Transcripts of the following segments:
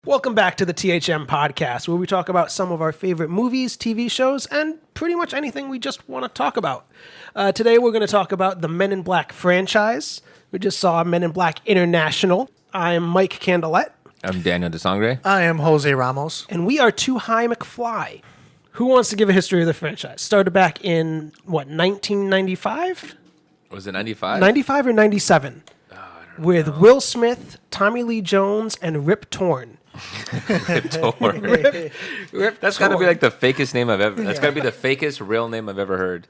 Welcome back to the THM Podcast, where we talk about some of our favorite movies, TV shows, and pretty much anything we just want to talk about. Today, we're going to talk about the Men in Black franchise. We just saw Men in Black International. I am Mike Candelet. I'm Daniel de Sangre. I am Jose Ramos. And we are Too High McFly. Who wants to give a history of the franchise? Started back in, 1995? Was it 95? 95 or 97? With Will Smith, Tommy Lee Jones, and Rip Torn. Rip Torn. That's got to be like the fakest name I've ever. That's got to be the fakest real name I've ever heard.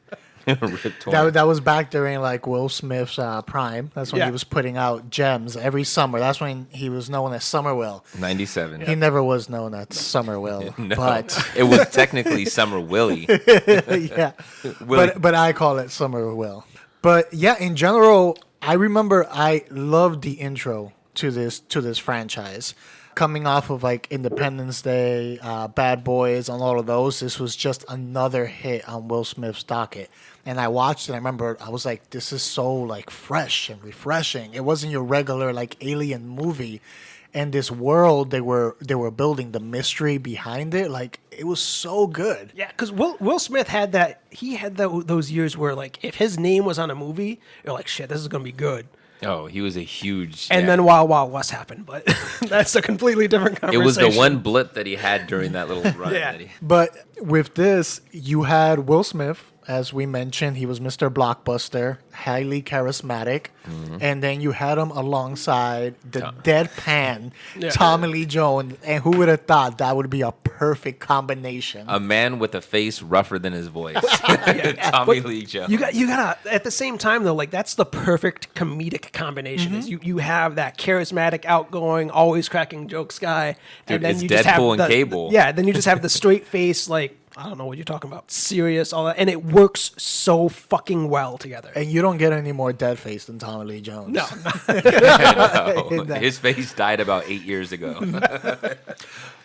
Rip Torn. That was back during like Will Smith's prime. That's when he was putting out gems every summer. That's when he was known as Summer Will. 97. He never was known as Summer Will, No, but it was technically Summer Willie. yeah, Willie. but I call it Summer Will. But yeah, in general, I remember I loved the intro to this franchise. Coming off of like Independence Day, Bad Boys, and all of those, this was just another hit on Will Smith's docket. And I watched it. I remember I was like, "This is so like fresh and refreshing." It wasn't your regular like alien movie, and this world they were building, the mystery behind it, like it was so good. Yeah, because Will Smith had that. He had those years where like if his name was on a movie, you're like, "Shit, this is gonna be good." Oh, he was a huge. And then Wild Wild West happened, but that's a completely different it conversation. was the one blip that he had during that little run. Yeah. That he, But with this, you had Will Smith, as we mentioned. He was Mr. Blockbuster, highly charismatic. And then you had him alongside the deadpan Tommy Lee Jones. And who would have thought that would be a perfect combination? a man with a face rougher than his voice. Tommy Lee Jones. You gotta at the same time though, like that's the perfect comedic combination. Is you have that charismatic, outgoing, always cracking jokes guy, Dude, and then it's you just have Deadpool and Cable. Then you just have the straight face, like I don't know what you're talking about, serious, all that, and it works so fucking well together. And you don't get any more dead face than Tommy Lee Jones. No, No, his face died about 8 years ago.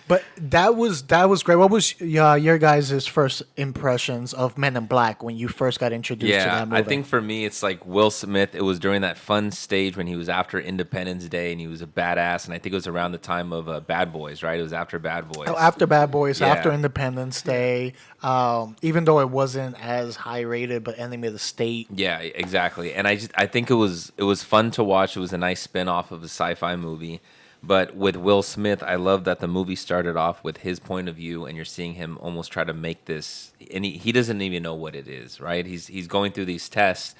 But that was great. What was your guys' first impressions of Men in Black when you first got introduced to that movie? I think for me, it's like Will Smith. It was during that fun stage when he was after Independence Day and he was a badass. And I think it was around the time of Bad Boys, right? It was after Bad Boys. After Bad Boys, Yeah. after Independence Day, even though it wasn't as high rated, but Enemy of the State. Yeah, exactly. And I think it was fun to watch. It was a nice spin off of a sci-fi movie. But with Will Smith, I love that the movie started off with his point of view, and you're seeing him almost try to make this, and he doesn't even know what it is, right? He's going through these tests.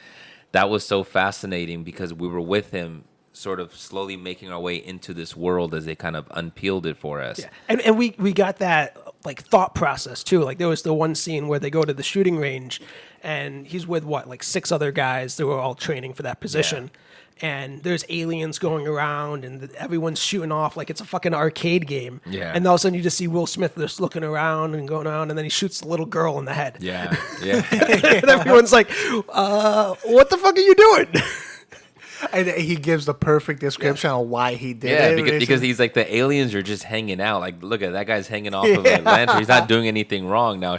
That was so fascinating because we were with him, sort of slowly making our way into this world as they kind of unpeeled it for us. yeah, and we got that like thought process too. Like there was the one scene where they go to the shooting range, and he's with like 6 other guys that were all training for that position. Yeah. And there's aliens going around, and everyone's shooting off like it's a fucking arcade game. Yeah. And all of a sudden, you just see Will Smith just looking around and going around, and then he shoots the little girl in the head. Yeah, yeah. And everyone's like, what the fuck are you doing? And he gives the perfect description of why he did Yeah, it. because he's like, the aliens are just hanging out. Like, look at that guy's hanging off of a lantern. He's not doing anything wrong. Now,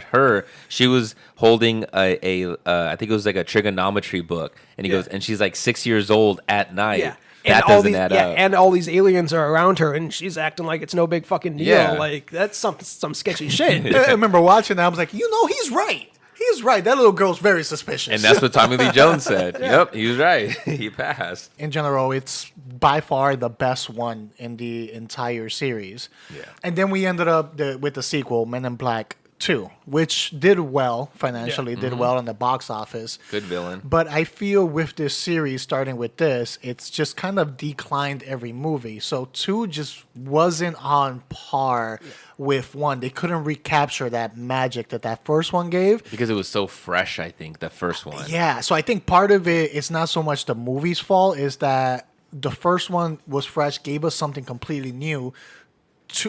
she was holding I think it was like a trigonometry book. And he goes, and she's like 6 years old at night. Yeah. That doesn't add up. And all these aliens are around her, and she's acting like it's no big fucking deal. Yeah. Like, that's some sketchy shit. I remember watching that. I was like, he's right. He's right. That little girl's very suspicious. And that's what Tommy Lee Jones said. Yep, he was right. He passed. In general, it's by far the best one in the entire series. Yeah. And then we ended up with the sequel, Men in Black 2, which did well financially, did well in the box office. Good villain. But I feel with this series, starting with this, it's just kind of declined every movie. So 2 just wasn't on par with 1. They couldn't recapture that magic that first one gave. Because it was so fresh, I think, the first one. Yeah, so I think part of it is not so much the movie's fault, is that the first one was fresh, gave us something completely new.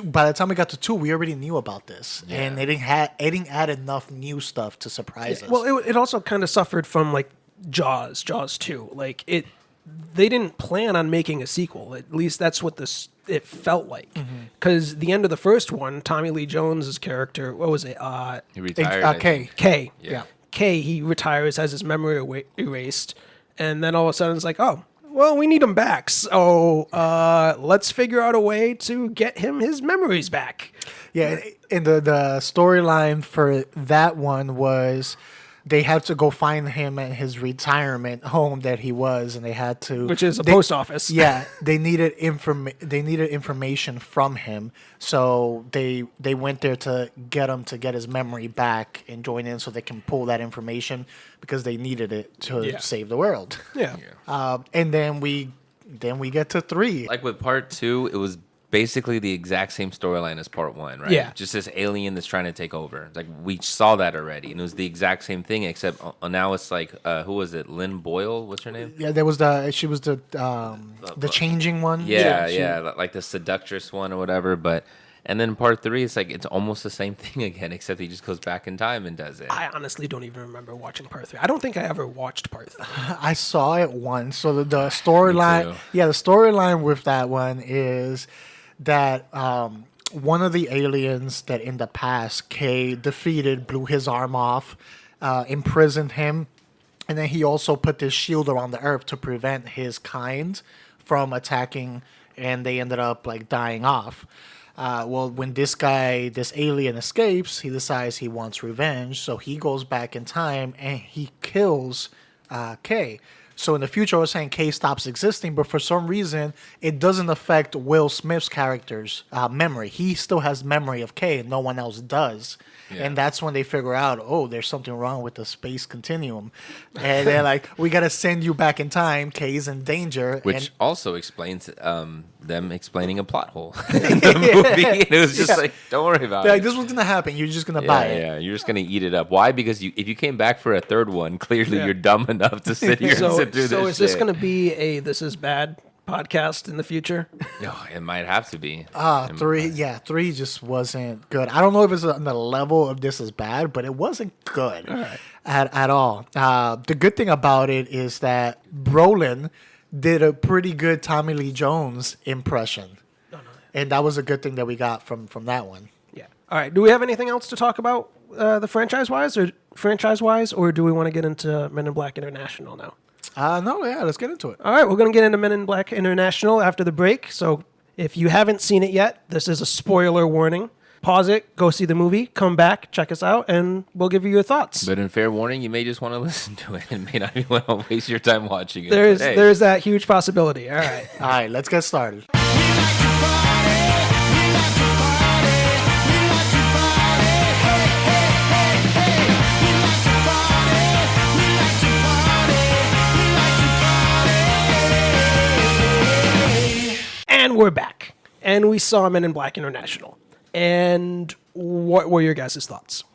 By the time we got to 2, we already knew about this, and it didn't add enough new stuff to surprise us. Well, it also kind of suffered from like Jaws 2. Like they didn't plan on making a sequel. At least that's what it felt like. Because the end of the first one, Tommy Lee Jones's character, what was it? He retired. K. Yeah. K, he retires, has his memory erased, and then all of a sudden it's like, oh, well, we need him back. So let's figure out a way to get him his memories back. Yeah, and the storyline for that one was they had to go find him at his retirement home that he was, and they had to, Which is a post office. Yeah, they needed information from him, so they went there to get his memory back and join in so they can pull that information because they needed it to save the world. Yeah. And then we get to 3. Like with part 2, it was basically the exact same storyline as part 1, right? Yeah. Just this alien that's trying to take over. It's like we saw that already, and it was the exact same thing, except now it's like who was it? Lynn Boyle? What's her name? Yeah, she was the changing one. Yeah, like the seductress one or whatever. But and then part 3, it's like it's almost the same thing again, except he just goes back in time and does it. I honestly don't even remember watching part 3. I don't think I ever watched part 3. I saw it once. So the storyline, the storyline with that one is that one of the aliens that in the past K defeated, blew his arm off, imprisoned him, and then he also put this shield around the Earth to prevent his kind from attacking, and they ended up like dying off. Well, when this alien escapes, he decides he wants revenge, so he goes back in time and he kills K. So in the future, I was saying K stops existing, but for some reason, it doesn't affect Will Smith's character's memory. He still has memory of K, and no one else does. Yeah. And that's when they figure out, oh, there's something wrong with the space continuum. And they're like, we got to send you back in time. K's in danger. Which also explains them explaining a plot hole in the movie. And it was just like, don't worry about it. Like, this was going to happen. You're just going to buy it. Yeah, you're just going to eat it up. Why? Because if you came back for a third one, clearly you're dumb enough to sit here and sit through this. So is this going to be a This Is Bad podcast in the future? No, it might have to be. 3 just wasn't good. I don't know if it's on the level of This Is Bad, but it wasn't good at all. The good thing about it is that Brolin did a pretty good Tommy Lee Jones impression. And that was a good thing that we got from that one. Yeah. All right. Do we have anything else to talk about the franchise-wise, or do we want to get into Men in Black International now? Let's get into it. All right, we're going to get into Men in Black International after the break. So if you haven't seen it yet, this is a spoiler warning. Pause it, go see the movie, come back, check us out, and we'll give you your thoughts. But in fair warning, you may just want to listen to it and may not even want to waste your time watching it. There's that huge possibility. All right. All right, let's get started. And we're back. And we saw Men in Black International. And what were your guys' thoughts?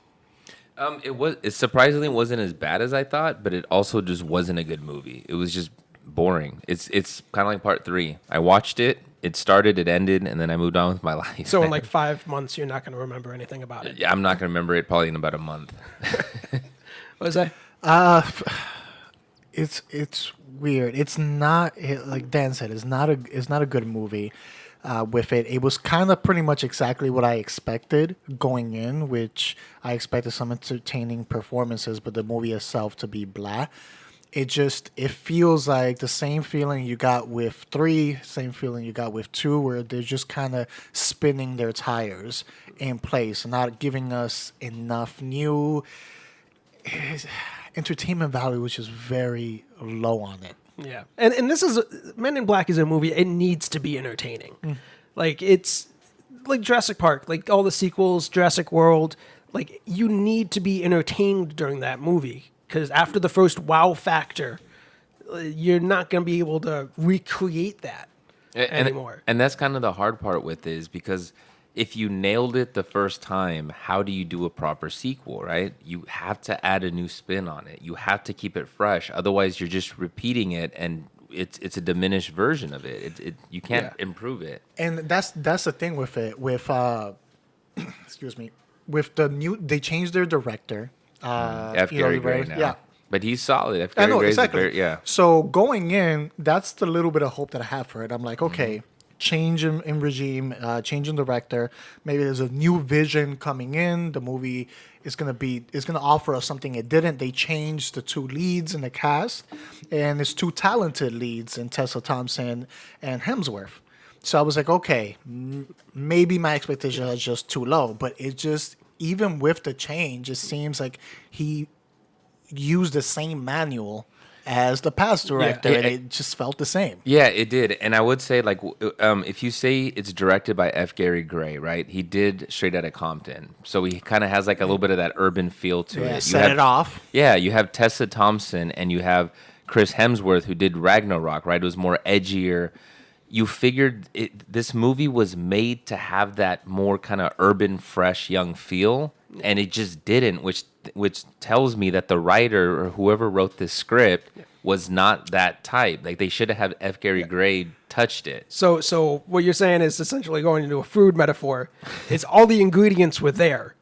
It surprisingly wasn't as bad as I thought, but it also just wasn't a good movie. It was just boring. It's kind of like part 3. I watched it, it started, it ended, and then I moved on with my life. So in like 5 months, you're not going to remember anything about it? Yeah, I'm not going to remember it probably in about a month. What was that? It's weird. It's not, like Dan said, it's not a good movie. With it was kind of pretty much exactly what I expected going in, which I expected some entertaining performances, but the movie itself to be blah. It feels like the same feeling you got with 3, same feeling you got with 2, where they're just kind of spinning their tires in place, not giving us enough new entertainment value, which is very low on it. Yeah. And this is, Men in Black is a movie, it needs to be entertaining. Like, it's like Jurassic Park, like all the sequels, Jurassic World, like you need to be entertained during that movie. Because after the first wow factor, you're not going to be able to recreate that anymore. And that's kind of the hard part with it, is because if you nailed it the first time, how do you do a proper sequel, right? You have to add a new spin on it. You have to keep it fresh. Otherwise, you're just repeating it, and it's a diminished version of it. You can't improve it. And that's the thing with it. With excuse me, with the new, they changed their director. F. Gary Gray now. Yeah. But he's solid. F. Gary I know, Gray's exactly. Yeah. So going in, that's the little bit of hope that I have for it. I'm like, okay, change in regime, change in director. Maybe there's a new vision coming in. The movie is gonna offer us something it didn't. They changed the two leads in the cast, and it's two talented leads in Tessa Thompson and Hemsworth. So I was like, okay, maybe my expectations are just too low. But it just, even with the change, it seems like he used the same manual as the past director, and it just felt the same. Yeah, it did. And I would say, like, if you say it's directed by F. Gary Gray, right? He did Straight Outta Compton. So he kind of has, like, a little bit of that urban feel to it. Set it off. Yeah, you have Tessa Thompson and you have Chris Hemsworth, who did Ragnarok, right? It was more edgier. You figured this movie was made to have that more kind of urban, fresh, young feel, and it just didn't, which tells me that the writer or whoever wrote this script was not that type. Like, they should have F. Gary Gray touched it. So what you're saying is essentially going into a food metaphor. It's all the ingredients were there,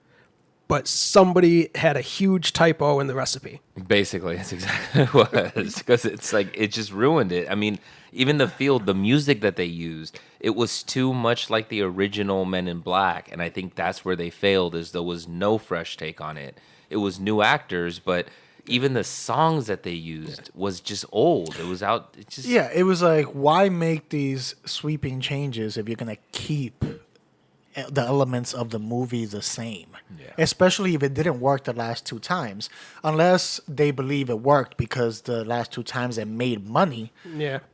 but somebody had a huge typo in the recipe. Basically, that's exactly what it was. Because it's like, it just ruined it. I mean, even the music that they used, it was too much like the original Men in Black. And I think that's where they failed, is there was no fresh take on it. It was new actors, but even the songs that they used was just old. It was out. It was like, why make these sweeping changes if you're going to keep the elements of the movie the same? Especially if it didn't work the last two times, unless they believe it worked because the last two times it made money.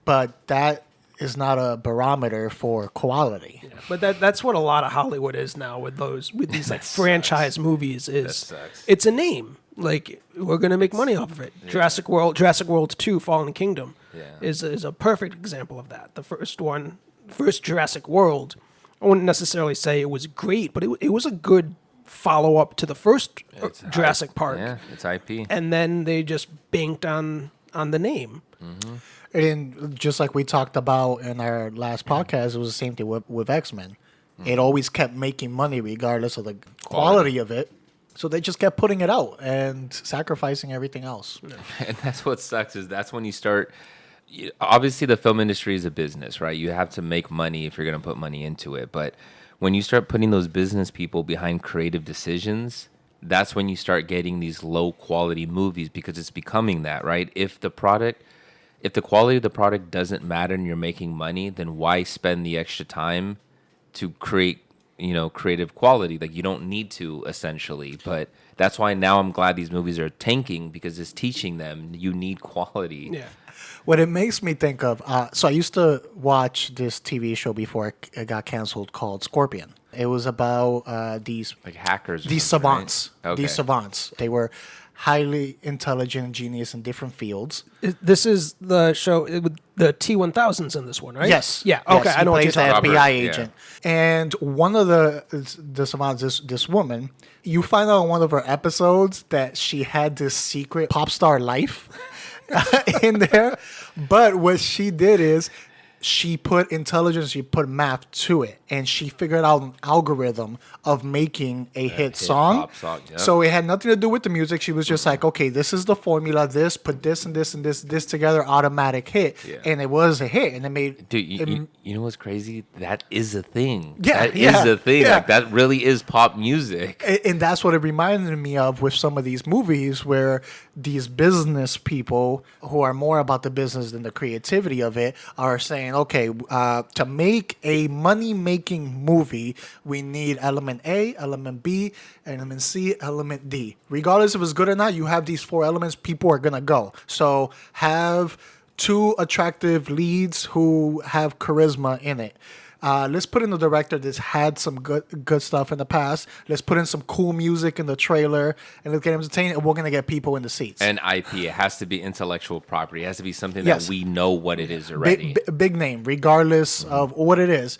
But that is not a barometer for quality. But that's what a lot of Hollywood is now with these like franchise movies. It's a name. Like, we're gonna make money off of it. Jurassic World 2: Fallen Kingdom is a perfect example of that. The first Jurassic World, I wouldn't necessarily say it was great, but it was a good follow-up to the first Jurassic Park. Yeah, it's IP. And then they just banked on the name. Mm-hmm. And just like we talked about in our last podcast, it was the same thing with X-Men. It always kept making money regardless of the quality of it. So they just kept putting it out and sacrificing everything else. And that's what sucks, is that's when you start... Obviously, the film industry is a business, right? You have to make money if you're going to put money into it. But when you start putting those business people behind creative decisions, that's when you start getting these low-quality movies, because it's becoming that, right? If the quality of the product doesn't matter and you're making money, then why spend the extra time to create, creative quality? Like, you don't need to, essentially. But that's why now I'm glad these movies are tanking, because it's teaching them you need quality. Yeah. What it makes me think of, so I used to watch this TV show before it got canceled called Scorpion. It was about these like hackers, these savants. Right? Okay. These savants. They were highly intelligent, genius in different fields. This is the show with the T-1000s in this one, right? Yes. Yeah. Okay. Yes, I know what you're plays talking an about. FBI agent. And one of the savants, this woman, you find out in one of her episodes that she had this secret pop star life in there. But what she did is she put intelligence, she put math to it, and she figured out an algorithm of making a hit song. Pop song, yep. So it had nothing to do with the music. She was just like, okay, this is the formula. This, put this and this and this together, automatic hit. Yeah. And it was a hit. And it made... Dude, you know what's crazy? That is a thing. Yeah, That is a thing. yeah. Like, that really is pop music. And that's what it reminded me of with some of these movies, where these business people who are more about the business than the creativity of it are saying, okay, to make a money-making movie, we need element A, element B, element C, element D. Regardless if it's good or not, you have these four elements, people are going to go. So have two attractive leads who have charisma in it. Let's put in a director that's had some good stuff in the past. Let's put in some cool music in the trailer, and let's get entertained, and we're going to get people in the seats. And IP, it has to be intellectual property. It has to be something Yes. that we know what it is already. Big name, regardless of what it is.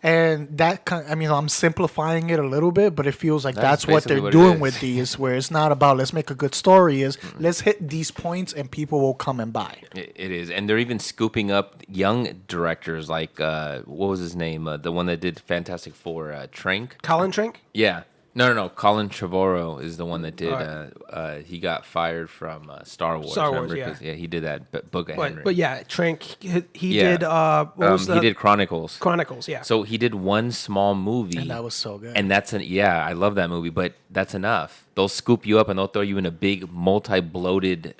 And that I'm simplifying it a little bit, but it feels like that's what basically they're what it doing is. with these, where it's not about let's make a good story, is let's hit these points and people will come and buy. It is. And they're even scooping up young directors like, what was his name? The one that did Fantastic Four, Trank? Colin Trank? Yeah. No. Colin Trevorrow is the one that did. He got fired from Star Wars. Star Wars, remember? yeah. 'Cause, he did that Book of Henry. But yeah, Trank. He Yeah. did. What was he did Chronicles. Chronicles? Yeah. So he did one small movie, And that was so good. and I love that movie, but that's enough. They'll scoop you up and they'll throw you in a big, multi-bloated,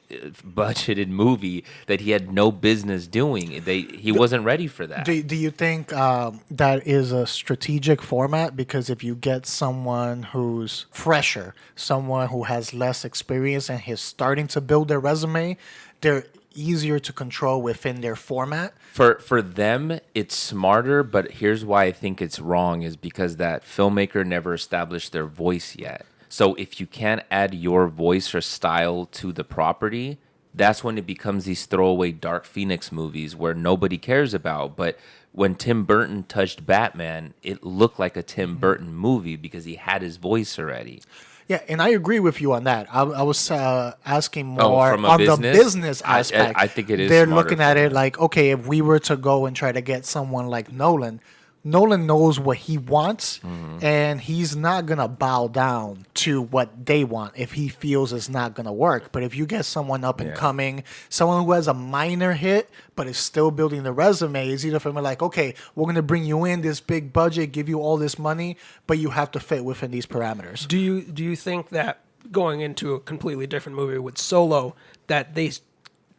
budgeted movie that he had no business doing. He wasn't ready for that. Do you think that is a strategic format? Because if you get someone who's fresher, someone who has less experience and is starting to build their resume, they're easier to control within their format. For them, it's smarter, but here's why I think it's wrong is because that filmmaker never established their voice yet. So if you can't add your voice or style to the property, that's when it becomes these throwaway Dark Phoenix movies where nobody cares about. But when Tim Burton touched Batman, it looked like a Tim Burton movie because he had his voice already. Yeah, and I agree with you on that. I was asking more from a on business? the business aspect. I think it is They're smarter looking for at it them. like, okay, if we were to go and try to get someone like Nolan knows what he wants, and he's not going to bow down to what they want if he feels it's not going to work. But if you get someone up and coming, someone who has a minor hit but is still building the resume, it's either for me like, okay, we're going to bring you in this big budget, give you all this money, but you have to fit within these parameters. Do you think that going into a completely different movie with Solo, that they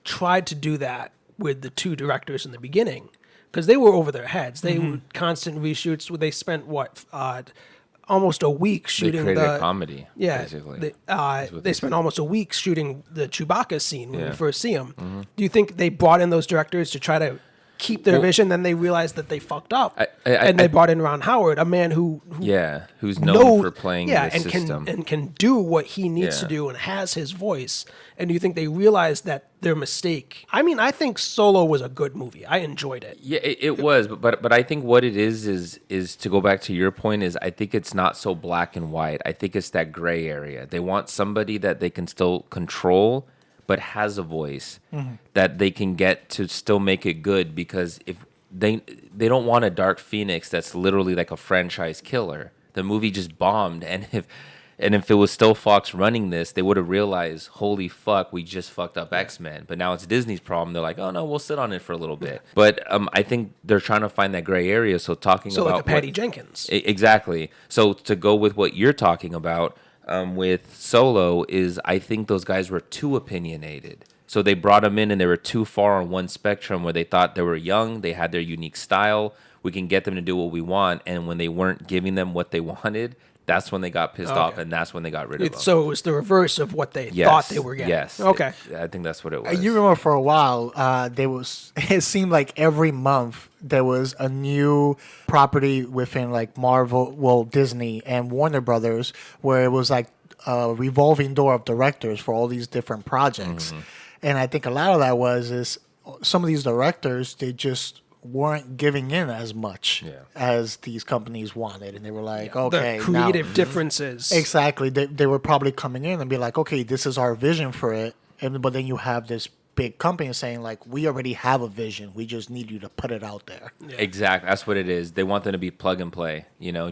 tried to do that with the two directors in the beginning? Because they were over their heads. They were constant reshoots. Where they spent almost a week They shooting created a comedy, Yeah, basically. they spent almost a week shooting the Chewbacca scene when we Yeah. first see him. Do you think they brought in those directors to try to keep their vision? Then they realized that they fucked up, and they brought in Ron Howard, a man who's known for playing the and system. can do what he needs to Yeah. do and has his voice. And do you think they realized that their mistake? I mean, I think Solo was a good movie. I enjoyed it. Yeah, it was, but I think what it is to go back to your point is I think it's not so black and white. I think it's that gray area. They want somebody that they can still control, but has a voice that they can get to still make it good. Because if they don't want a Dark Phoenix that's literally like a franchise killer. The movie just bombed, and if it was still Fox running this, they would have realized, holy fuck, we just fucked up X-Men. But now it's Disney's problem. They're like, oh no, we'll sit on it for a little bit. But I think they're trying to find that gray area. So about like a Patty Jenkins. Exactly. So to go with what you're talking about with Solo is, I think those guys were too opinionated. So they brought them in and they were too far on one spectrum where they thought they were young, they had their unique style, we can get them to do what we want. And when they weren't giving them what they wanted, that's when they got pissed off, and that's when they got rid of them. So it was the reverse of what they thought they were getting. Yes. Okay. I think that's what it was. You remember for a while, it seemed like every month there was a new property within like Marvel, well, Disney and Warner Brothers, where it was like a revolving door of directors for all these different projects. And I think a lot of that is some of these directors, they just weren't giving in as much as these companies wanted. And they were like, okay, the creative differences. Exactly. They were probably coming in and be like, okay, this is our vision for it. But then you have this big company saying like, we already have a vision. We just need you to put it out there. Yeah. Exactly. That's what it is. They want them to be plug and play.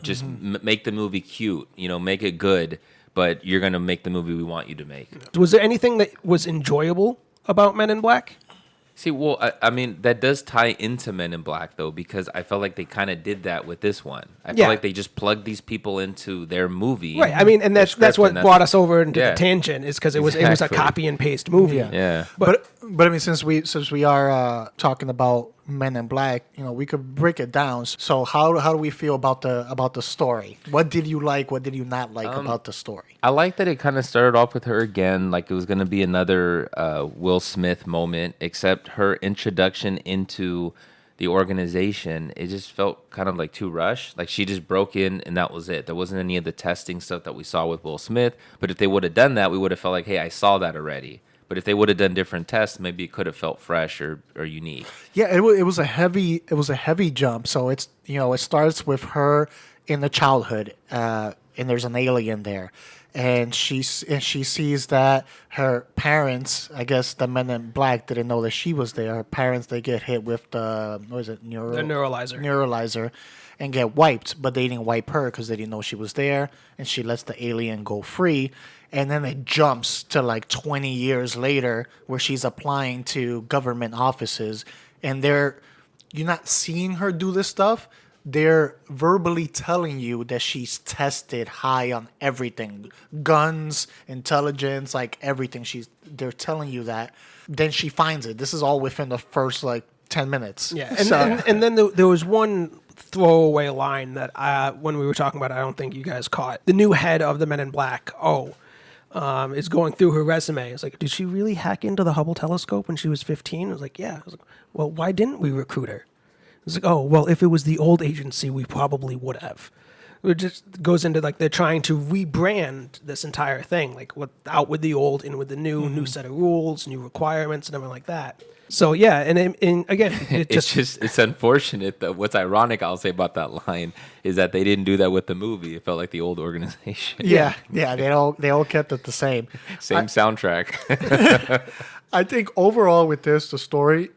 Just make the movie cute. Make it good. But you're going to make the movie we want you to make. Was there anything that was enjoyable about Men in Black? See, well, I mean, that does tie into Men in Black, though, because I felt like they kind of did that with this one. I feel like they just plugged these people into their movie. Right. I mean, and that's what brought us over into the tangent, is because it was a copy and paste movie. Yeah. But I mean, since we are talking about Men in Black, we could break it down. So how do we feel about the story? What did you like? What did you not like about the story? I like that it kind of started off with her again, like it was going to be another Will Smith moment, except her introduction into the organization, it just felt kind of like too rushed. Like she just broke in and that was it. There wasn't any of the testing stuff that we saw with Will Smith. But if they would have done that, we would have felt like, hey, I saw that already. But if they would have done different tests, maybe it could have felt fresh or unique. Yeah, it was a heavy jump. So it starts with her in the childhood, and there's an alien there, and she sees that her parents, I guess the Men in Black didn't know that she was there. Her parents, they get hit with the neuralizer. and get wiped, but they didn't wipe her because they didn't know she was there, and she lets the alien go free. And then it jumps to like 20 years later where she's applying to government offices, and you're not seeing her do this stuff. They're verbally telling you that she's tested high on everything, guns, intelligence, like everything. They're telling you that. Then she finds it. This is all within the first like 10 minutes. Yeah, and then there was one throwaway line that when we were talking about it, I don't think you guys caught. The new head of the Men in Black, is going through her resume. It's like, did she really hack into the Hubble telescope when she was 15? I was like, yeah. I was like, well, why didn't we recruit her? It's like, oh, well, if it was the old agency, we probably would have. It just goes into like they're trying to rebrand this entire thing, like out with the old, in with the new, new set of rules, new requirements, and everything like that. So yeah, and again, it's unfortunate that what's ironic, I'll say about that line is that they didn't do that with the movie. It felt like the old organization. Yeah, they all kept it the same. Same soundtrack. I think overall with the story,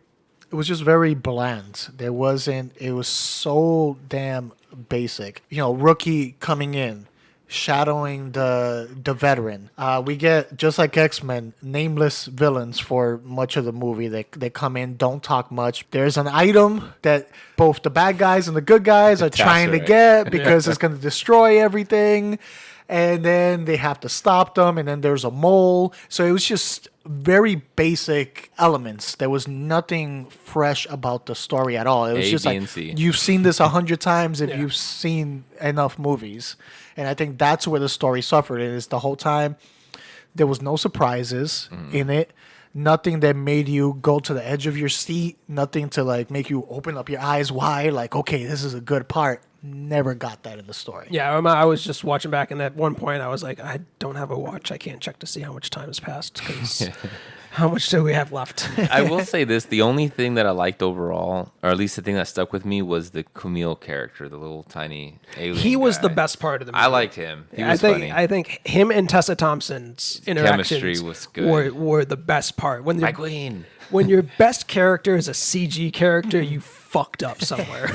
it was just very bland. It was so damn basic. Rookie coming in, shadowing the veteran. We get, just like X-Men, nameless villains for much of the movie. They come in, don't talk much. There's an item that both the bad guys and the good guys are trying to get because it's going to destroy everything. And then they have to stop them, and then there's a mole. So it was just very basic elements. There was nothing fresh about the story at all. It was just like, you've seen this 100 times if you've seen enough movies. And I think that's where the story suffered. It is the whole time there was no surprises in it. Nothing that made you go to the edge of your seat. Nothing to like make you open up your eyes wide. Like, okay, this is a good part. Never got that in the story. Yeah, I was just watching back, and at one point I was like, I don't have a watch. I can't check to see how much time has passed, because how much do we have left? I will say this. The only thing that I liked overall, or at least the thing that stuck with me, was the Kumail character, the little tiny alien He was guy. the best part of the movie. I liked him. He was funny. I think him and Tessa Thompson's interactions chemistry was good. Were the best part. My queen. When your best character is a CG character, you fucked up somewhere.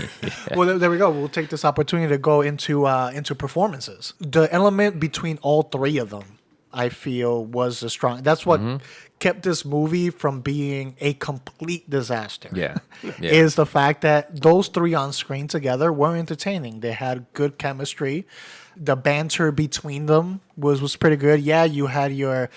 Well, there we go. We'll take this opportunity to go into performances. The element between all three of them, I feel, was a strong. That's what kept this movie from being a complete disaster. Yeah. Is the fact that those three on screen together were entertaining. They had good chemistry. The banter between them was pretty good. Yeah, you had your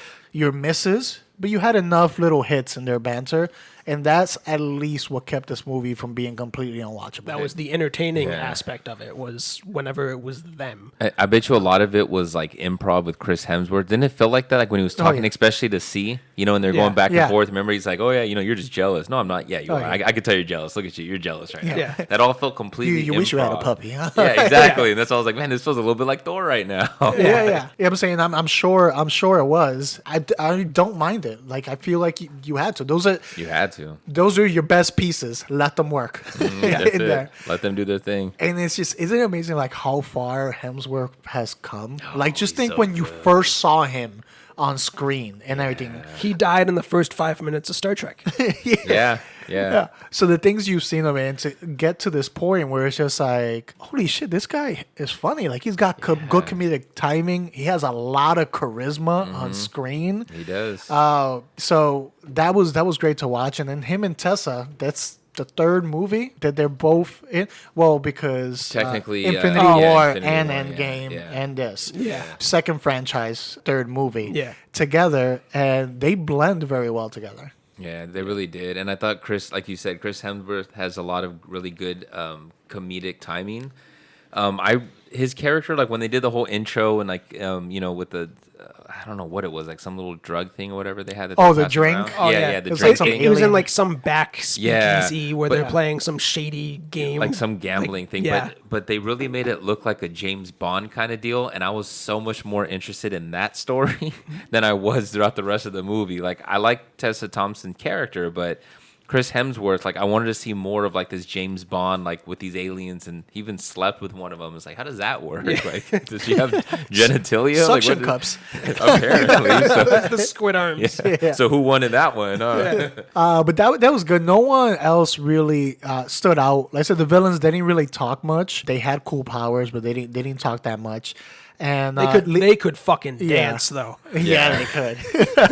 misses, but you had enough little hits in their banter, and that's at least what kept this movie from being completely unwatchable. That was the entertaining aspect of it, was whenever it was them. I bet you a lot of it was like improv with Chris Hemsworth. Didn't it feel like that? Like when he was talking, especially to C, and they're going back and forth. Remember, he's like, oh yeah, you're just jealous. No, I'm not. Yeah, you are. I can tell you're jealous. Look at you. You're jealous right now. Yeah. That all felt completely You improv. wish you had a puppy, huh? Yeah, exactly. And that's why I was like, man, this feels a little bit like Thor right now. Yeah. I'm saying I'm sure it was. I don't mind it. Like, I feel like you had to. You had to. Those are your best pieces. Let them work That's in it. there. Let them do their thing. And isn't it amazing like how far Hemsworth has come? Like, just think so when you first saw him on screen and everything. He died in the first 5 minutes of Star Trek. Yeah. So the things you've seen him in to get to this point where it's just like, holy shit, this guy is funny. Like, he's got good comedic timing. He has a lot of charisma on screen. He does. So that was great to watch. And then him and Tessa, that's the third movie that they're both in. Well, because technically Infinity War Infinity and War, Endgame and this. Yeah. Second franchise, third movie. Yeah. Together, and they blend very well together. Yeah, they really did. And I thought like you said, Chris Hemsworth has a lot of really good comedic timing. His character, like when they did the whole intro and like, with the, I don't know what it was, like some little drug thing or whatever they had. That Oh, the drink? around. Oh, yeah, yeah. the It was drink like thing. It was in like some back speakeasy where but- they're playing some shady game. Like some gambling thing. Yeah. But they really made it look like a James Bond kind of deal. And I was so much more interested in that story than I was throughout the rest of the movie. Like, I like Tessa Thompson's character, but Chris Hemsworth, like I wanted to see more of like this James Bond, like with these aliens, and he even slept with one of them. It's like, how does that work? Like, does she have genitalia? Suction like, cups. Apparently. So, The squid arms. yeah. So who won in that one? But that was good. No one else really stood out. Like I said, the villains, they didn't really talk much. They had cool powers, but they didn't talk that much. And They could fucking dance though. Yeah, they could.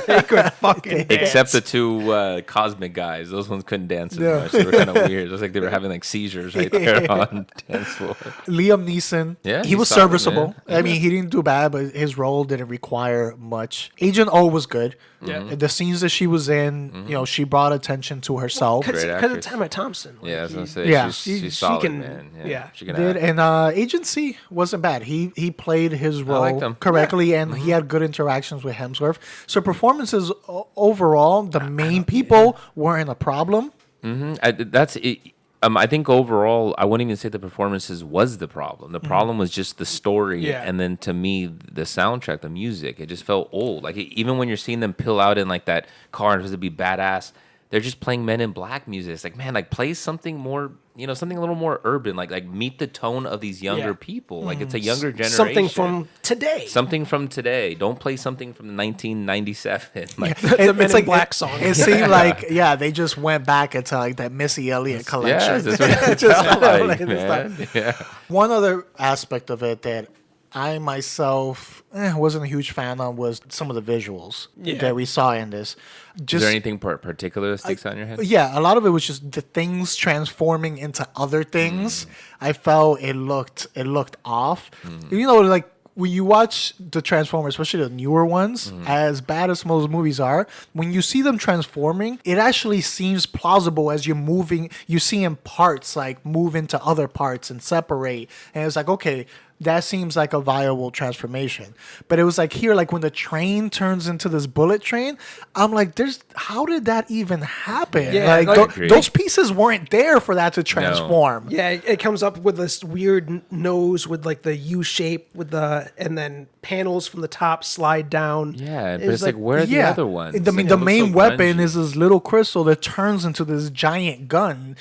They could fucking dance. Except the two cosmic guys. Those ones couldn't dance as much. They were kind of weird. It was like they were having like seizures right there on dance floor. Liam Neeson, Yeah, he he's was solid, serviceable. man. I mean, he didn't do bad, but his role didn't require much. Agent O was good. Yeah. The scenes that she was in, she brought attention to herself. Because Great of actress. Tamara Thompson. Like, Yeah, I was gonna say Yeah. she's She solid, can- man. yeah. She can Did act. and Agent C wasn't bad. He played his role liked him. correctly, and he had good interactions with Hemsworth. So performances overall, the main people weren't a problem. That's it. I think overall, I wouldn't even say the performances was the problem. The problem was just the story, Yeah. and then to me, the soundtrack, the music. It just felt old. Like even when you're seeing them pill out in like that car and it was to be badass, they're just playing Men in Black music. It's like, man, like play something more, something a little more urban. Like meet the tone of these younger Yeah. people. Like it's a younger generation. Something from today. Something from today. Don't play something from 1997. Like, The Men It's in like Black song. It seemed like they just went back into like that Missy Elliott collection. yes, that's what it Just felt like like, this man. stuff. Yeah. One other aspect of it that I myself wasn't a huge fan of was some of the visuals that we saw in this. Is Just there anything particular that sticks out in your head? yeah, a lot of it was just the things transforming into other things. I felt it looked off. Like when you watch the Transformers, especially the newer ones, as bad as most movies are, when you see them transforming, it actually seems plausible as you're moving. You see in parts like move into other parts and separate, and it's like, okay, that seems like a viable transformation. But it was like here, like when the train turns into this bullet train, I'm like, how did that even happen? Yeah, like like- those pieces weren't there for that to transform. Yeah, it comes up with this weird nose with like the U shape and then panels from the top slide down. Yeah, but it's like where are the other ones? I mean, Like, the it looks main so weapon grungy. is this little crystal that turns into this giant gun.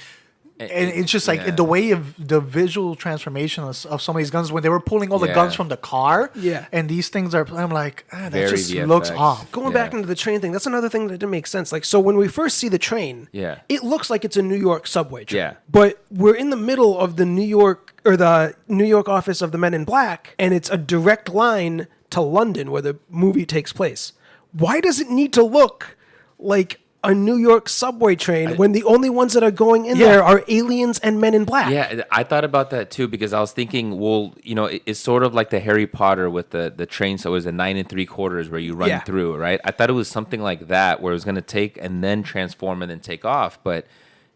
And it's just like the way of the visual transformation of some of these guns when they were pulling all the guns from the car. Yeah. And these things I'm like, that Very just VFX. looks off. Going back into the train thing, that's another thing that didn't make sense. Like, so when we first see the train, it looks like it's a New York subway train. Yeah. But we're in the middle of the New York office of the Men in Black, and it's a direct line to London where the movie takes place. Why does it need to look like a New York subway train when the only ones that are going in there are aliens and Men in Black? Yeah, I thought about that too because I was thinking, well, it's sort of like the Harry Potter with the train. So it was a 9 3/4 where you run through, right? I thought it was something like that where it was going to take and then transform and then take off, but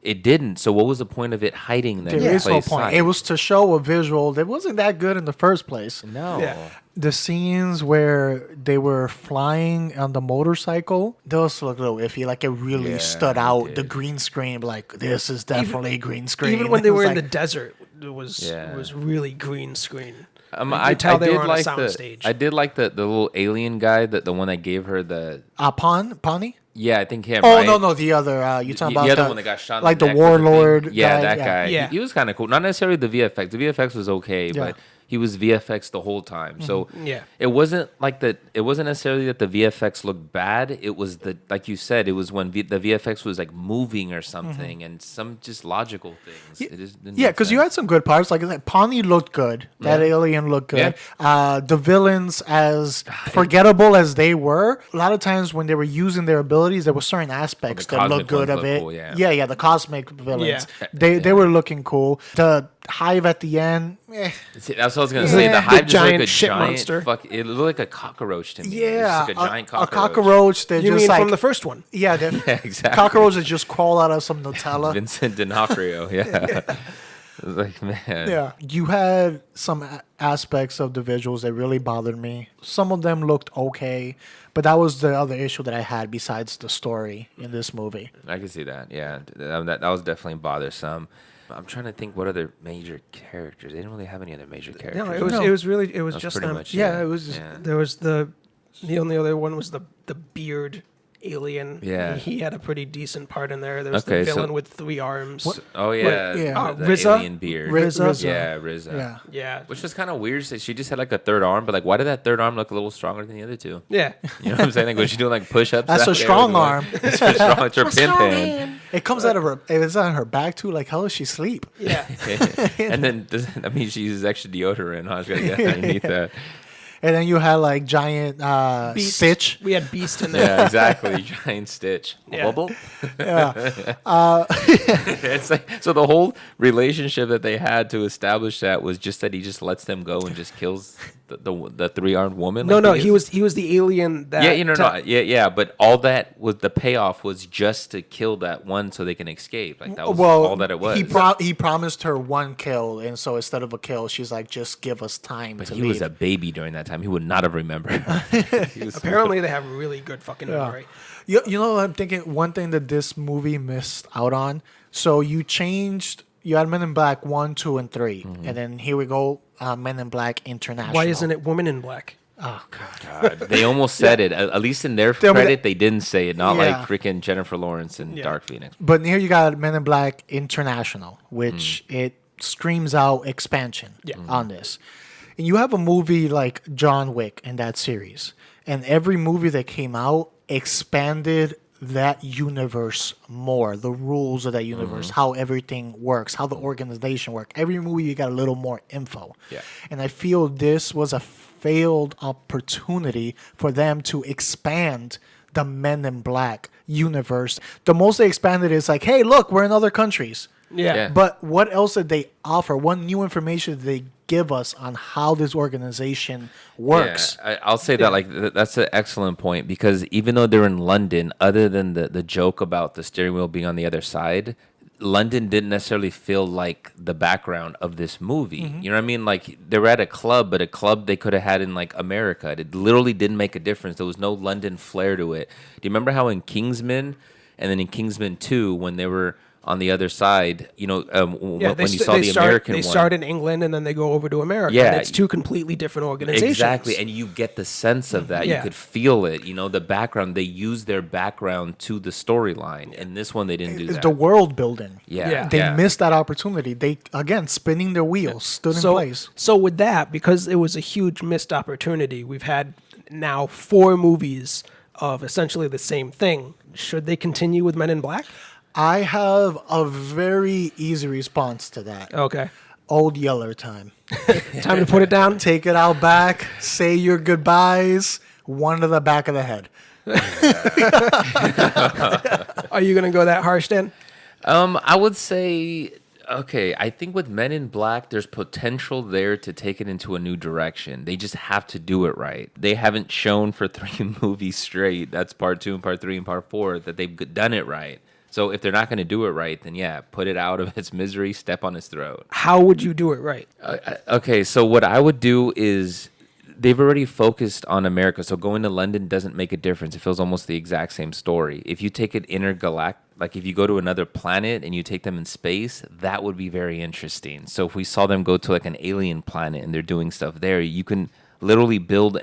it didn't. So what was the point of it hiding there? There is no point. It was to show a visual that wasn't that good in the first place. No. Yeah. The scenes where they were flying on the motorcycle, those look a little iffy. Like it really stood out. The green screen, like this is definitely green screen. Even when they It was were in like- the desert, it was really green screen. I could tell they did were on a like soundstage. I did like the little alien guy, the one that gave her the. Pawnee? Yeah, I think him. Oh right? no, the other. You talking about the other one that got shot in like the the neck with the thing? warlord? Yeah, guy? that guy. Yeah. He was kind of cool. Not necessarily the VFX. The VFX was okay, but he was VFX the whole time. So Yeah. it wasn't like it wasn't necessarily that the VFX looked bad. It was like you said, it was when the VFX was like moving or something, and some just logical things. It just didn't Yeah, make because you sense. had some good parts. Like I said, Pawnee looked good. That alien looked good. The villains, as forgettable as they were, a lot of times when they were using their abilities, there were certain aspects that cosmic looked good ones of look it. cool, yeah. Yeah, the cosmic villains. Yeah. They were looking cool. The hive at the end. See, that's what I was gonna say. Yeah. The hive just giant like a shit giant monster. It looked like a cockroach to me. It was Yeah, just like a giant a cockroach. cockroach. That You just mean like from the first one? yeah, exactly. cockroaches that just crawl out of some Nutella. Vincent D'Onofrio. Yeah. It was like, man. Yeah, you had some aspects of the visuals that really bothered me. Some of them looked okay, but that was the other issue that I had besides the story in this movie. I can see that. Yeah, that was definitely bothersome. I'm trying to think what other major characters. They didn't really have any other major characters. No, it was That's just pretty them. much Yeah, it was just- There was the only other one was the beard alien. Yeah. He had a pretty decent part in there. There was Okay, the so- villain with 3 arms. Oh yeah, yeah. the RZA? alien beard. RZA. Yeah, RZA. Yeah. Yeah. Which was kind of weird. So she just had like a third arm, but like, why did that third arm look a little stronger than the other two? Yeah. You know what I'm saying? Like, was she doing like push-ups? That's out a there? strong Like, arm. It's her strong. It's her pimp hand. It comes out of her. It's on her back too. Like, how does she sleep? Yeah. And then, that means she uses extra deodorant. Huh? She gotta get underneath that. And then you had like giant Beast. Stitch. We had Beast in there. Yeah, exactly. Giant Stitch. Yeah. Bubble. Yeah. It's like, so the whole relationship that they had to establish that was just that he just lets them go and just kills the 3-armed woman. No, like no, is? he was the alien that. Yeah, yeah. But all that was the payoff was just to kill that one so they can escape. Like that was all that it was. He promised her 1 kill, and so instead of a kill, she's like, "Just give us time But to he leave." was a baby during that time. He would not have remembered. He was- Apparently, they have really good fucking memory. You know what I'm thinking? One thing that this movie missed out on. So you had Men in Black 1, 2, and 3, and then here we go, Men in Black International. Why isn't it Woman in Black? Oh God. God, they almost said it. At least in their Tell me credit, that- they didn't say it. Not Yeah. like freaking Jennifer Lawrence and Yeah. Dark Phoenix. But here you got Men in Black International, which it screams out expansion on this. And you have a movie like John Wick in that series, and every movie that came out expanded that universe more, the rules of that universe, how everything works, how the organization works. Every movie you got a little more info. Yeah. And I feel this was a failed opportunity for them to expand the Men in Black universe. The most they expanded is like, hey, look, we're in other countries. Yeah. But what else did they offer? What new information did they give us on how this organization works? Yeah, I'll say that that's an excellent point because even though they're in London, other than the joke about the steering wheel being on the other side, London didn't necessarily feel like the background of this movie. You know what I mean? Like they were at a club, but a club they could have had in like America. It literally didn't make a difference. There was no London flair to it. Do you remember how in Kingsman and then in Kingsman 2 when they were on the other side, you know, when you saw the American one. They start in England and then they go over to America. Yeah. And it's 2 completely different organizations. Exactly, and you get the sense of that. Yeah. You could feel it. You know, the background. They use their background to the storyline. In this one, they didn't do It's that. the world building. Yeah. They missed that opportunity. They, again, spinning their wheels, stood in place. So with that, because it was a huge missed opportunity, we've had now 4 movies of essentially the same thing. Should they continue with Men in Black? I have a very easy response to that. Okay. Old Yeller time. Time to put it down. Take it out back, say your goodbyes, one to the back of the head. Are you going to go that harsh then? I would say, okay, I think with Men in Black, there's potential there to take it into a new direction. They just have to do it right. They haven't shown for 3 movies straight, that's part 2 and part 3 and part 4, that they've done it right. So if they're not going to do it right, then yeah, put it out of its misery, step on its throat. How would you do it right? Okay, so what I would do is they've already focused on America, so going to London doesn't make a difference. It feels almost the exact same story. If you take it intergalactic, like if you go to another planet and you take them in space, that would be very interesting. So if we saw them go to like an alien planet and they're doing stuff there, you can literally build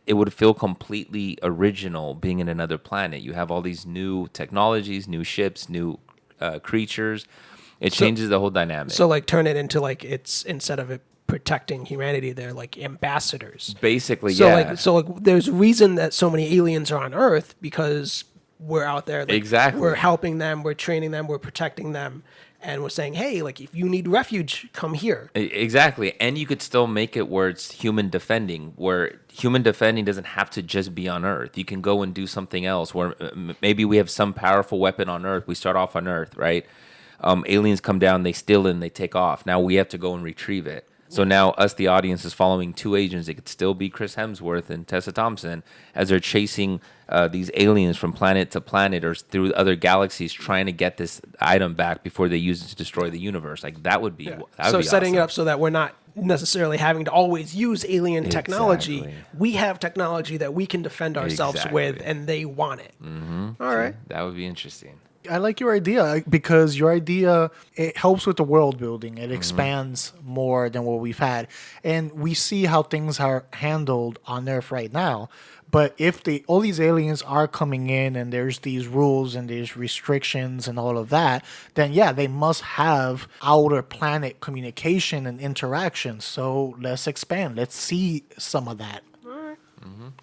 it would feel completely original being in another planet. You have all these new technologies, new ships, new creatures. It changes the whole dynamic. So like turn it into like it's instead of it protecting humanity, they're like ambassadors. Basically, So yeah. like there's a reason that so many aliens are on Earth because we're out there. Like, Exactly. We're helping them. We're training them. We're protecting them. And we're saying, hey, like if you need refuge, come here. Exactly. And you could still make it where it's human defending, where human defending doesn't have to just be on Earth. You can go and do something else where maybe we have some powerful weapon on Earth. We start off on Earth, right? Aliens come down, they steal it, and they take off. Now we have to go and retrieve it. So now us, the audience, is following 2 agents. It could still be Chris Hemsworth and Tessa Thompson as they're chasing these aliens from planet to planet or through other galaxies, trying to get this item back before they use it to destroy the universe. Like that would be. That would be Setting it awesome. up so that we're not necessarily having to always use alien technology. Exactly. We have technology that we can defend ourselves with, Exactly. and they want it. All right. That would be interesting. I like your idea because your idea, it helps with the world building. It expands more than what we've had. And we see how things are handled on Earth right now. But if all these aliens are coming in and there's these rules and there's restrictions and all of that, then yeah, they must have outer planet communication and interaction. So let's expand. Let's see some of that.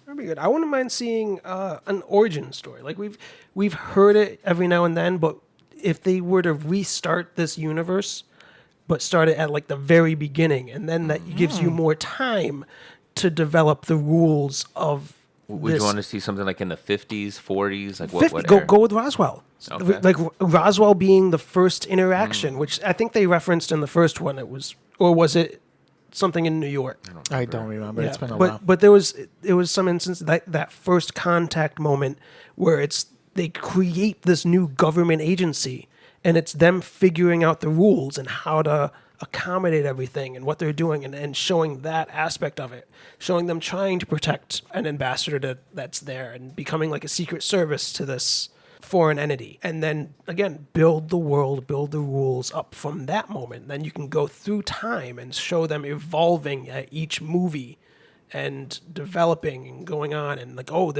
That'd be good. I wouldn't mind seeing an origin story. Like we've heard it every now and then, but if they were to restart this universe, but start it at like the very beginning, and then that gives you more time to develop the rules of. Would you want to see something like in the 50s, 40s? Like 50, what go era? go with Roswell. Okay. Like Roswell being the first interaction, which I think they referenced in the first one. It was, or was it something in New York? I don't remember. It's been a but while. but there was some instance that first contact moment where they create this new government agency, and it's them figuring out the rules and how to accommodate everything and what they're doing, and showing that aspect of it, showing them trying to protect an ambassador that's there and becoming like a secret service to this foreign entity, and then again build the world, build the rules up from that moment. Then you can go through time and show them evolving at each movie and developing and going on, and like, oh,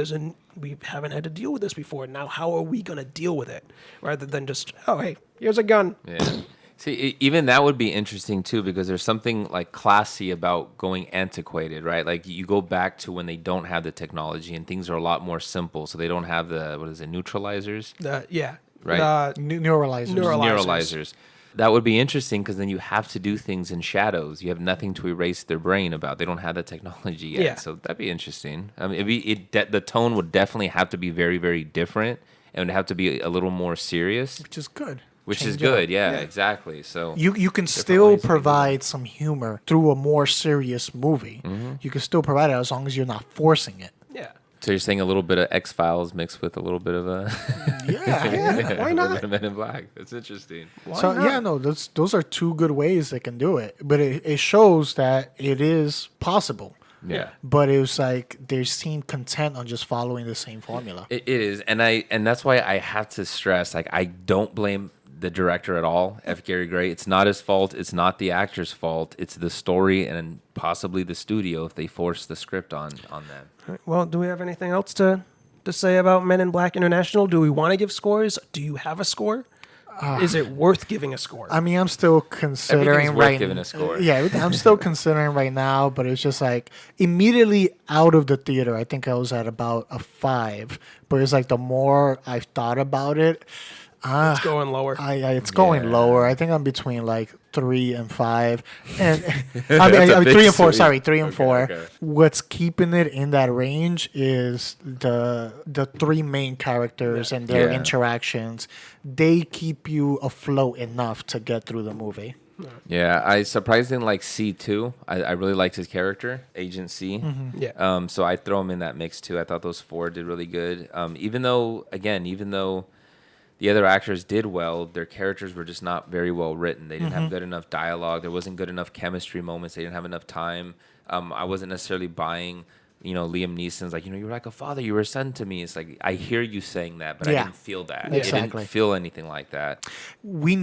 we haven't had to deal with this before, now how are we going to deal with it, rather than just, oh, hey, here's a gun. Yeah. See, even that would be interesting too, because there's something like classy about going antiquated, right? Like you go back to when they don't have the technology and things are a lot more simple. So they don't have the, neutralizers? Yeah. Right. Neuralizers. Neuralizers. That would be interesting, because then you have to do things in shadows. You have nothing to erase their brain about. They don't have the technology yet. Yeah. So that'd be interesting. I mean, the tone would definitely have to be very, very different, and it would have to be a little more serious. Which is good. Which Change is it good, up. yeah, exactly. So You can different still ways to do provide some humor through a more serious movie. You can still provide it as long as you're not forcing it. Yeah. So you're saying a little bit of X-Files mixed with a little bit of a Yeah. Why a little not? bit of Men in Black. That's interesting. So not? yeah, no, those are two good ways they can do it. But it shows that it is possible. Yeah. But it was like they seem content on just following the same formula. It is, and that's why I have to stress, like, I don't blame the director at all, F. Gary Gray. It's not his fault. It's not the actor's fault. It's the story and possibly the studio if they force the script on them. All right, well, do we have anything else to say about Men in Black International? Do we want to give scores? Do you have a score? Is it worth giving a score? I mean, I'm still considering Everything's worth right giving a score. Yeah, I'm still considering right now, but it's just like immediately out of the theater, I think I was at about a 5. But it's like the more I've thought about it, It's going lower. it's going Yeah. lower. I think I'm between like 3 and 5, and That's a big 3 and 4. swing. Sorry, 3 and Okay, 4. okay. What's keeping it in that range is the 3 main characters and their Yeah. interactions. They keep you afloat enough to get through the movie. Yeah, I surprisingly like C2. I really liked his character, Agent C. Yeah. So I throw him in that mix too. I thought those 4 did really good. Even though the other actors did well, their characters were just not very well written. They didn't have good enough dialogue. There wasn't good enough chemistry moments. They didn't have enough time. I wasn't necessarily buying, Liam Neeson's like, you were like a father, you were a son to me. It's like, I hear you saying that, but I Yeah. didn't feel that. Exactly. I didn't feel anything like that. We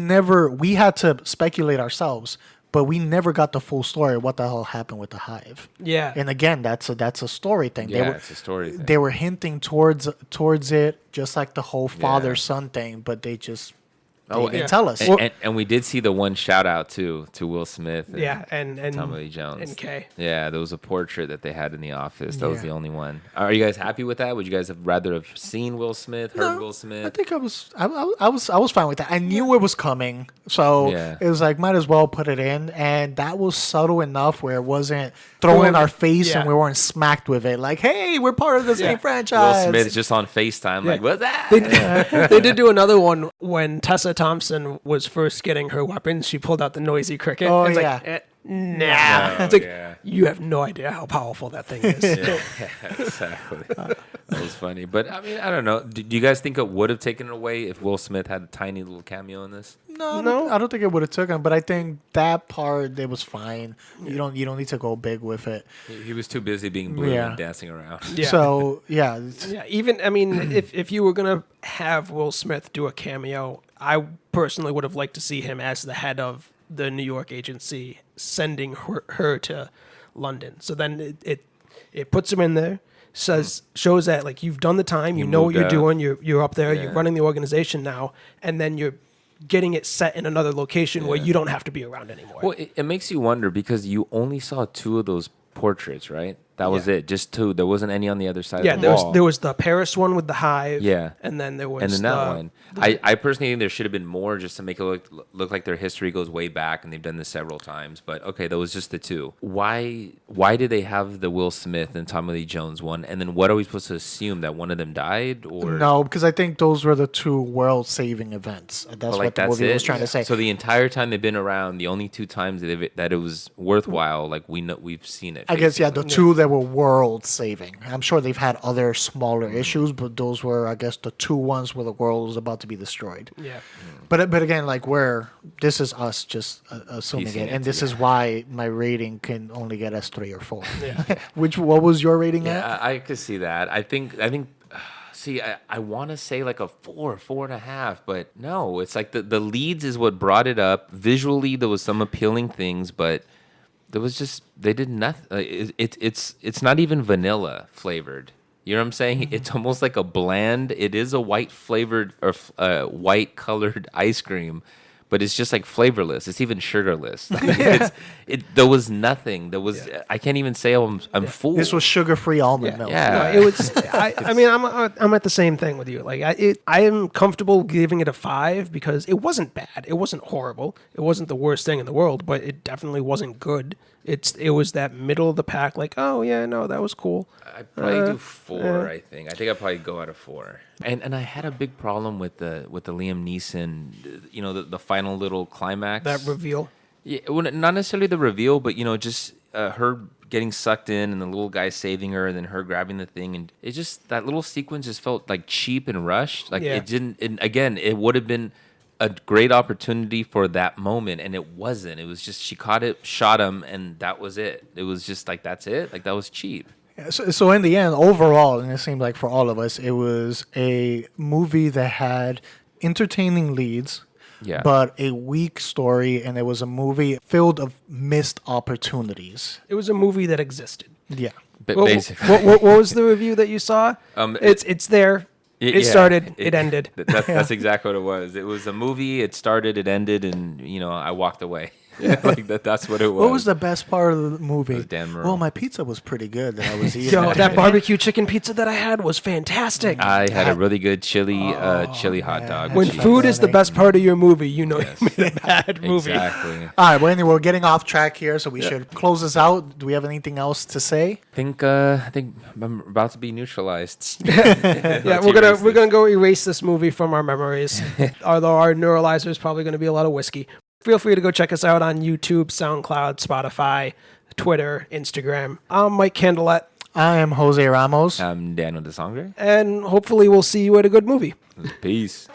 had to speculate ourselves, but we never got the full story of what the hell happened with the hive. Yeah. And again, that's a story thing. Yeah, it's a story thing. They were hinting towards it, just like the whole Yeah. father-son thing, but they just Oh, didn't and- tell us. And we did see the one shout out to Will Smith. And Yeah, and Tommy Lee Jones. and Kay. Yeah, there was a portrait that they had in the office. That was Yeah. the only one. Are you guys happy with that? Would you guys have rather have seen Will Smith, heard Will Smith? I think I was fine with that. I knew it was coming, so Yeah. it was like might as well put it in, and that was subtle enough where it wasn't thrown in our face Yeah. and we weren't smacked with it. Like, hey, we're part of the same Yeah. franchise. Will Smith is just on FaceTime, like, what's that? They did do another one when Tessa Thompson was first getting her weapons. She pulled out the noisy cricket. Oh, It's yeah. like, nah. Oh, It's like, yeah. you have no idea how powerful that thing is. Yeah, exactly. That was funny. But, I mean, I don't know. Do you guys think it would have taken it away if Will Smith had a tiny little cameo in this? No? I don't think it would have took him, but I think that part it was fine. You don't need to go big with it. He was too busy being blue Yeah. and dancing around. Yeah. So yeah, Yeah, even I mean, if you were gonna have Will Smith do a cameo, I personally would have liked to see him as the head of the New York agency, sending her to London. So then it puts him in there, shows that like you've done the time, you know what moved you're out. doing, you're up there, you're Yeah. running the organization now, and then you're getting it set in another location where you don't have to be around anymore. Well, it makes you wonder because you only saw 2 of those portraits, right? That was Yeah. it, just 2. There wasn't any on the other side Yeah, of the wall. there was the Paris one with the hive. Yeah. and then there was And then that one. I personally think there should have been more just to make it look like their history goes way back and they've done this several times. But okay, that was just the 2. Why did they have the Will Smith and Tommy Lee Jones one? And then what are we supposed to assume, that one of them died? Or no, because I think those were the 2 world-saving events. That's what the movie was trying to say. So the entire time they've been around, the only 2 times that it was worthwhile, like we've seen it. I guess yeah, the basically. 2 that were world-saving. I'm sure they've had other smaller issues, but those were, I guess, the 2 ones where the world was about to be destroyed. Yeah. But again, like this is us just assuming Piecing it, and it this is together. why my rating can only get as 3 or 4. Yeah. What was your rating at? Yeah, I could see that. I think. See, I want to say like a 4.5, but no, it's like the leads is what brought it up. Visually, there was some appealing things, but there was just they did nothing. It's not even vanilla flavored. You know what I'm saying? It's almost like a bland. It is a white flavored or white colored ice cream, but it's just like flavorless. It's even sugarless. There was nothing. There was. I can't even say I'm full. This was sugar-free almond milk. Yeah. No, it was. I mean, I'm at the same thing with you. Like, I am comfortable giving it a 5 because it wasn't bad. It wasn't horrible. It wasn't the worst thing in the world, but it definitely wasn't good. It was that middle of the pack. Like, oh yeah, no, that was cool. I'd probably do 4. I think I'd probably go out of 4. And I had a big problem with the Liam Neeson. You know, the final little climax. That reveal. Yeah, well, not necessarily the reveal, but just her getting sucked in and the little guy saving her and then her grabbing the thing, and it just that little sequence just felt like cheap and rushed. Like it didn't. And again, it would have been a great opportunity for that moment, and it wasn't. It was just she caught it, shot him, and that was it. It was just like that's it. Like that was cheap. So in the end, overall, and it seemed like for all of us, it was a movie that had entertaining leads. Yeah. But a weak story, and it was a movie filled of missed opportunities. It was a movie that existed. Yeah. But What, basically, what was the review that you saw? It's there. It started. It ended. That's exactly what it was. It was a movie. It started. It ended, and I walked away. Like that's what it was. What was the best part of the movie? It was Dan Murrell. Well, my pizza was pretty good that I was eating. Yo, that barbecue chicken pizza that I had was fantastic. I had a really good chili hot dog. When with cheese. food is the best part of your movie, you know you made a bad movie. Exactly. All right. Well, anyway, we're getting off track here, so we should close this out. Do we have anything else to say? I think I'm about to be neutralized. Yeah, we're gonna go erase this movie from our memories. Although our neuralizer is probably going to be a lot of whiskey. Feel free to go check us out on YouTube, SoundCloud, Spotify, Twitter, Instagram. I'm Mike Candelet, I am Jose Ramos. I'm Daniel de Sangre. and hopefully we'll see you at a good movie. Peace.